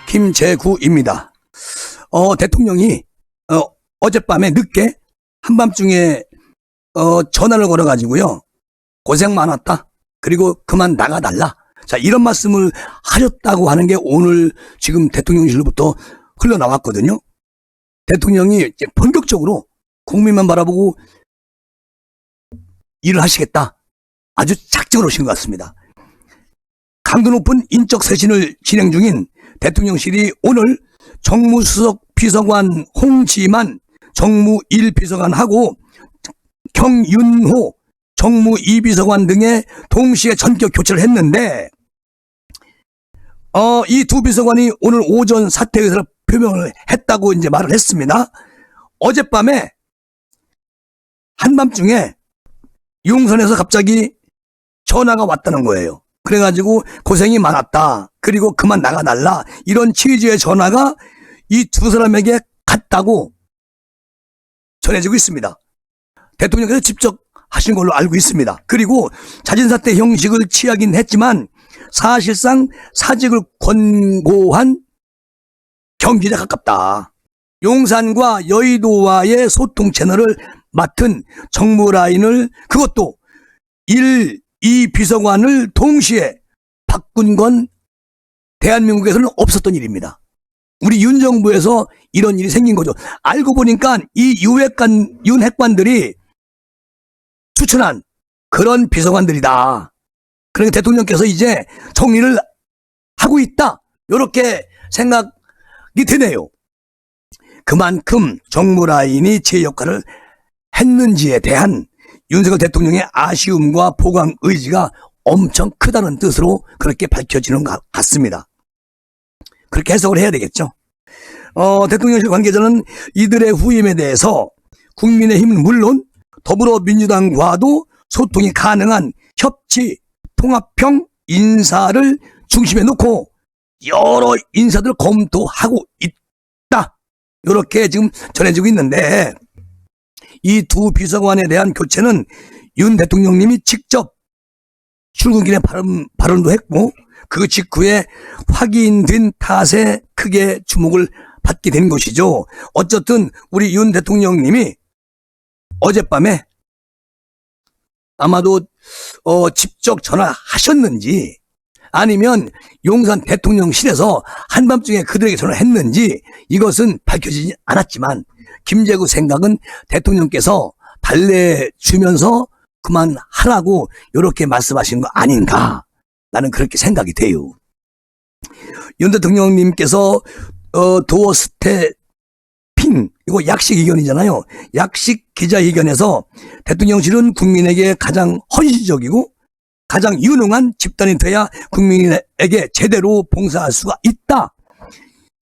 김재구입니다. 대통령이 어젯밤에 늦게 한밤중에 전화를 걸어가지고요, 고생 많았다, 그리고 그만 나가달라, 자, 이런 말씀을 하셨다고 하는 게 오늘 지금 대통령실로부터 흘러나왔거든요. 대통령이 이제 본격적으로 국민만 바라보고 일을 하시겠다, 아주 작정을 하신 것 같습니다. 강도 높은 인적 쇄신을 진행 중인 대통령실이 오늘 정무수석 비서관 홍지만 정무 1비서관하고 경윤호 정무 2비서관 등의 동시에 전격 교체를 했는데, 이 두 비서관이 오늘 오전 사퇴 의사를 표명을 했다고 이제 말을 했습니다. 어젯밤에 한밤중에 용산에서 갑자기 전화가 왔다는 거예요. 그래가지고 고생이 많았다, 그리고 그만 나가달라, 이런 취지의 전화가 이 두 사람에게 갔다고 전해지고 있습니다. 대통령께서 직접 하신 걸로 알고 있습니다. 그리고 자진사퇴 형식을 취하긴 했지만 사실상 사직을 권고한 경질에 가깝다. 용산과 여의도와의 소통 채널을 맡은 정무라인을, 그것도 1, 2 비서관을 동시에 바꾼 건 대한민국에서는 없었던 일입니다. 우리 윤 정부에서 이런 일이 생긴 거죠. 알고 보니까 이 윤핵관들이 추천한 그런 비서관들이다. 그러니까 대통령께서 이제 정리를 하고 있다, 이렇게 생각이 드네요. 그만큼 정무라인이 제 역할을 했는지에 대한 윤석열 대통령의 아쉬움과 보강 의지가 엄청 크다는 뜻으로 그렇게 밝혀지는 것 같습니다. 그렇게 해석을 해야 되겠죠. 대통령실 관계자는 이들의 후임에 대해서 국민의힘은 물론 더불어민주당과도 소통이 가능한 협치 통합형 인사를 중심에 놓고 여러 인사들을 검토하고 있다, 이렇게 지금 전해지고 있는데, 이 두 비서관에 대한 교체는 윤 대통령님이 직접 출근길에 발언도 했고, 그 직후에 확인된 탓에 크게 주목을 받게 된 것이죠. 어쨌든 우리 윤 대통령님이 어젯밤에 아마도 직접 전화하셨는지, 아니면 용산 대통령실에서 한밤중에 그들에게 전화를 했는지, 이것은 밝혀지지 않았지만 김재구 생각은 대통령께서 달래주면서 그만하라고 이렇게 말씀하신 거 아닌가, 나는 그렇게 생각이 돼요. 윤 대통령님께서 도어 스태핑, 이거 약식 의견이잖아요. 약식 기자회견에서 대통령실은 국민에게 가장 헌신적이고 가장 유능한 집단이 돼야 국민에게 제대로 봉사할 수가 있다.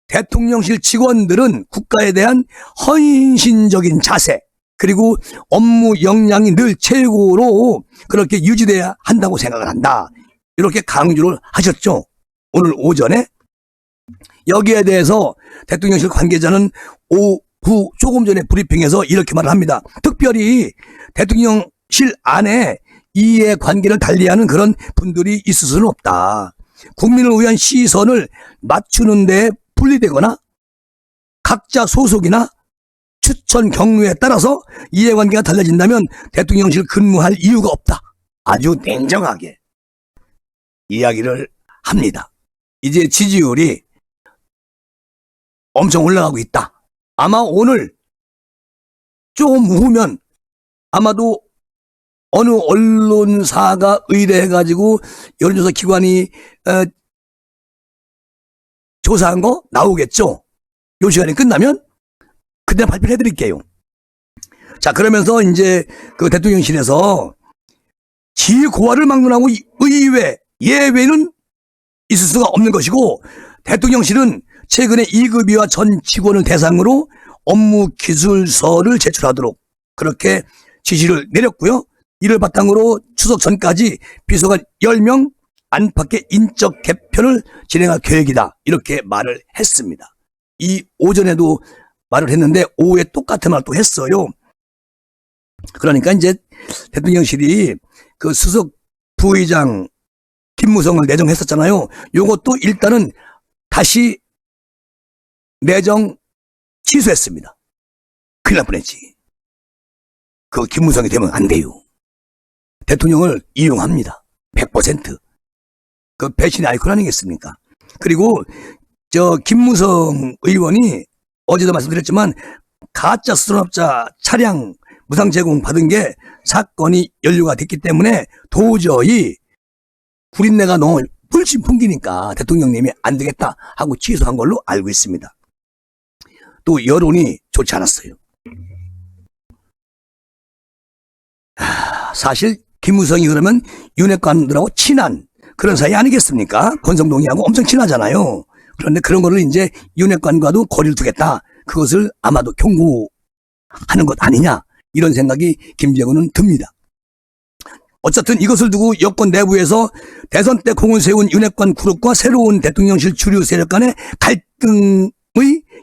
대통령실 직원들은 국가에 대한 헌신적인 자세, 그리고 업무 역량이 늘 최고로 그렇게 유지돼야 한다고 생각을 한다, 이렇게 강조를 하셨죠, 오늘 오전에. 여기에 대해서 대통령실 관계자는 오후 조금 전에 브리핑에서 이렇게 말을 합니다. 특별히 대통령실 안에 이해관계를 달리하는 그런 분들이 있을 수는 없다. 국민을 위한 시선을 맞추는 데 분리되거나 각자 소속이나 추천 경로에 따라서 이해관계가 달라진다면 대통령실 근무할 이유가 없다, 아주 냉정하게 이야기를 합니다. 이제 지지율이 엄청 올라가고 있다. 아마 오늘 조금 후면 아마도 어느 언론사가 의뢰해가지고 여론조사 기관이 조사한 거 나오겠죠. 요 시간이 끝나면 그때 발표를 해드릴게요. 자, 그러면서 이제 그 대통령실에서 지휘고하를 막론하고 의외, 예외는 있을 수가 없는 것이고, 대통령실은 최근에 2급여와 전 직원을 대상으로 업무 기술서를 제출하도록 그렇게 지시를 내렸고요. 이를 바탕으로 추석 전까지 비서관 10명 안팎의 인적 개편을 진행할 계획이다, 이렇게 말을 했습니다. 이 오전에도 말을 했는데 오후에 똑같은 말을 또 했어요. 그러니까 이제 대통령실이 그 수석 부의장 김무성을 내정했었잖아요. 요것도 일단은 다시 내정 취소했습니다. 큰일 날 뻔했지. 그 김무성이 되면 안 돼요. 대통령을 이용합니다. 100%. 그 배신의 아이콘 아니겠습니까? 그리고 김무성 의원이 어제도 말씀드렸지만 가짜 수산업자 차량 무상 제공 받은 게 사건이 연루가 됐기 때문에 도저히 구린내가 너무 불신 풍기니까 대통령님이 안 되겠다 하고 취소한 걸로 알고 있습니다. 또 여론이 좋지 않았어요. 사실 김무성이 그러면 윤핵관들하고 친한 그런 사이 아니겠습니까? 권성동이하고 엄청 친하잖아요. 그런데 그런 거를 이제 윤핵관과도 거리를 두겠다. 그것을 아마도 경고하는 것 아니냐. 이런 생각이 김재구는 듭니다. 어쨌든 이것을 두고 여권 내부에서 대선 때 공을 세운 윤핵관 그룹과 새로운 대통령실 주류 세력 간의 갈등의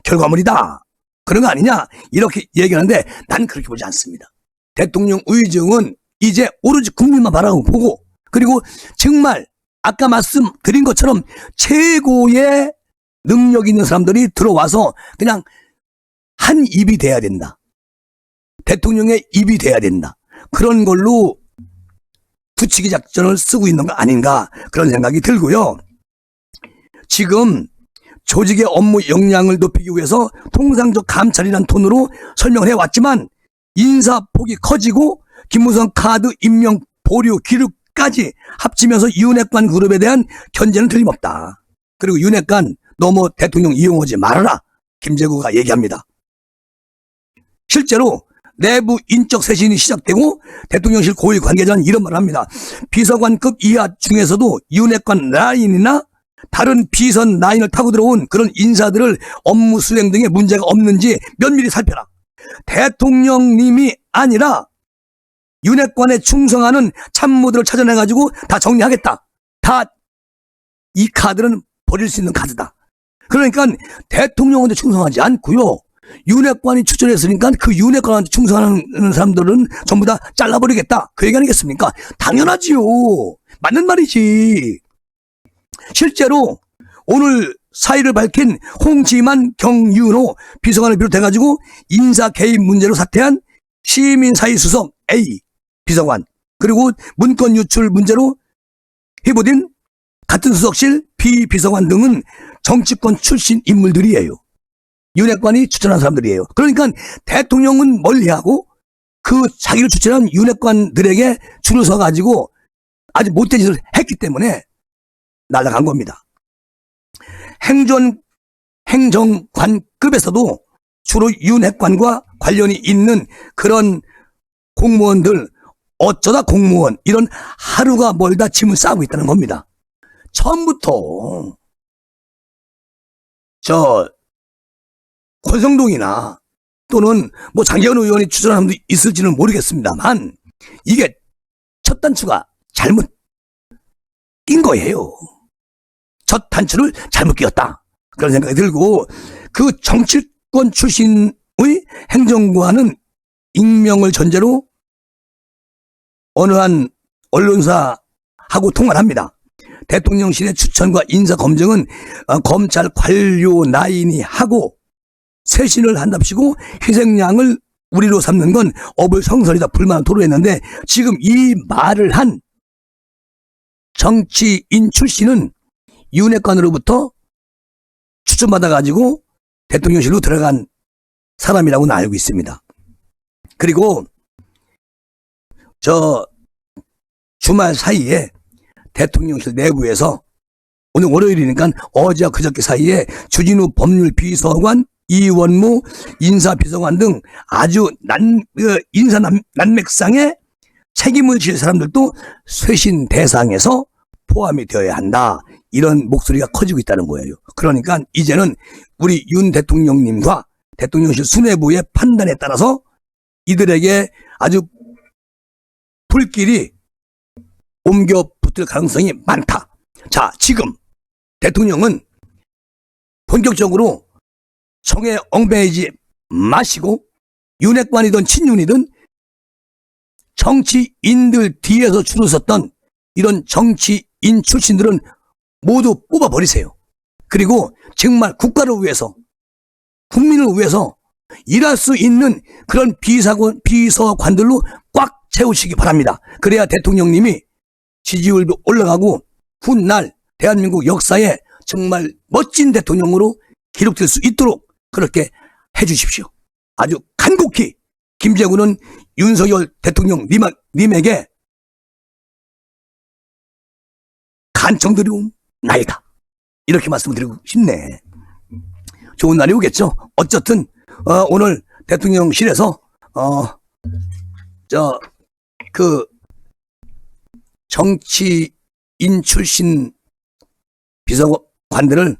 결과물이다. 그런 거 아니냐. 이렇게 얘기하는데 난 그렇게 보지 않습니다. 대통령 의정은 이제 오로지 국민만 바라보고 그리고 정말 아까 말씀드린 것처럼 최고의 능력 있는 사람들이 들어와서 그냥 한 입이 돼야 된다. 대통령의 입이 돼야 된다. 그런 걸로 부추기 작전을 쓰고 있는 거 아닌가 그런 생각이 들고요. 지금 조직의 업무 역량을 높이기 위해서 통상적 감찰이란 톤으로 설명을 해왔지만 인사폭이 커지고 김무성 카드 임명 보류 기록까지 합치면서 윤핵관 그룹에 대한 견제는 틀림없다. 그리고 윤핵관 너무 대통령 이용하지 말아라. 김재구가 얘기합니다. 실제로 내부 인적 쇄신이 시작되고 대통령실 고위 관계자는 이런 말을 합니다. 비서관급 이하 중에서도 윤핵관 라인이나 다른 비선 라인을 타고 들어온 그런 인사들을 업무 수행 등에 문제가 없는지 면밀히 살펴라. 대통령님이 아니라 윤핵관에 충성하는 참모들을 찾아내가지고 다 정리하겠다. 다 이 카드는 버릴 수 있는 카드다. 그러니까 대통령한테 충성하지 않고요. 윤핵관이 추천했으니까 그 윤핵관한테 충성하는 사람들은 전부 다 잘라버리겠다. 그 얘기 아니겠습니까? 당연하지요. 맞는 말이지. 실제로 오늘 사의를 밝힌 홍지만 경윤호 비서관을 비롯해가지고 인사 개입 문제로 사퇴한 시민사회수석 A 비서관 그리고 문건 유출 문제로 해부된 같은 수석실 B 비서관 등은 정치권 출신 인물들이에요. 윤핵관이 추천한 사람들이에요. 그러니까 대통령은 멀리하고 그 자기를 추천한 윤핵관들에게 줄을 서가지고 아주 못된 짓을 했기 때문에 날아간 겁니다. 행정관급에서도 주로 윤핵관과 관련이 있는 그런 공무원들 어쩌다 공무원 이런 하루가 멀다 짐을 싸고 있다는 겁니다. 처음부터 권성동이나 또는 뭐 장재원 의원이 추천한 사람도 있을지는 모르겠습니다만 이게 첫 단추가 잘못 낀 거예요. 첫 단추를 잘못 끼웠다. 그런 생각이 들고 그 정치권 출신의 행정관은 익명을 전제로 어느 한 언론사하고 통화를 합니다. 대통령실의 추천과 인사 검증은 검찰 관료 라인이 하고 쇄신을 한답시고 희생양을 우리로 삼는 건 어불성설이다 불만을 토로했는데 지금 이 말을 한 정치인 출신은 윤핵관으로부터 추천받아가지고 대통령실로 들어간 사람이라고는 알고 있습니다. 그리고 주말 사이에 대통령실 내부에서 오늘 월요일이니까 어제와 그저께 사이에 주진우 법률비서관, 이원무 인사비서관 등 아주 인사 난맥상에 책임을 질 사람들도 쇄신 대상에서 포함이 되어야 한다. 이런 목소리가 커지고 있다는 거예요. 그러니까 이제는 우리 윤 대통령님과 대통령실 수뇌부의 판단에 따라서 이들에게 아주 불길이 옮겨 붙을 가능성이 많다. 자, 지금 대통령은 본격적으로 청에 엉매이지 마시고 윤핵관이든 친윤이든 정치인들 뒤에서 줄을 섰던 이런 정치인 정치인 출신들은 모두 뽑아버리세요. 그리고 정말 국가를 위해서, 국민을 위해서 일할 수 있는 그런 비서관들로 꽉 채우시기 바랍니다. 그래야 대통령님이 지지율도 올라가고 훗날 대한민국 역사에 정말 멋진 대통령으로 기록될 수 있도록 그렇게 해주십시오. 아주 간곡히 김재구는 윤석열 대통령님에게 간청드리옵나이다. 이렇게 말씀드리고 싶네. 좋은 날이 오겠죠. 어쨌든 오늘 대통령실에서 정치인 출신 비서관들을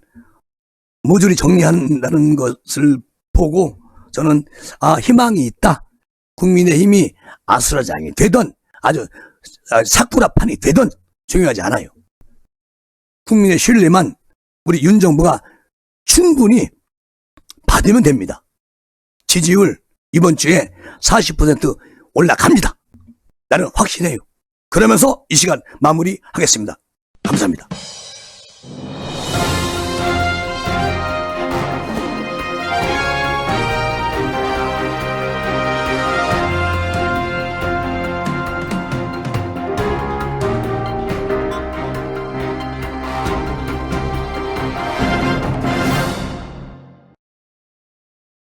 모조리 정리한다는 것을 보고 저는 희망이 있다. 국민의힘이 아수라장이 되든 아주 사쿠라판이 되든 중요하지 않아요. 국민의 신뢰만 우리 윤 정부가 충분히 받으면 됩니다. 지지율 이번 주에 40% 올라갑니다. 나는 확신해요. 그러면서 이 시간 마무리하겠습니다. 감사합니다.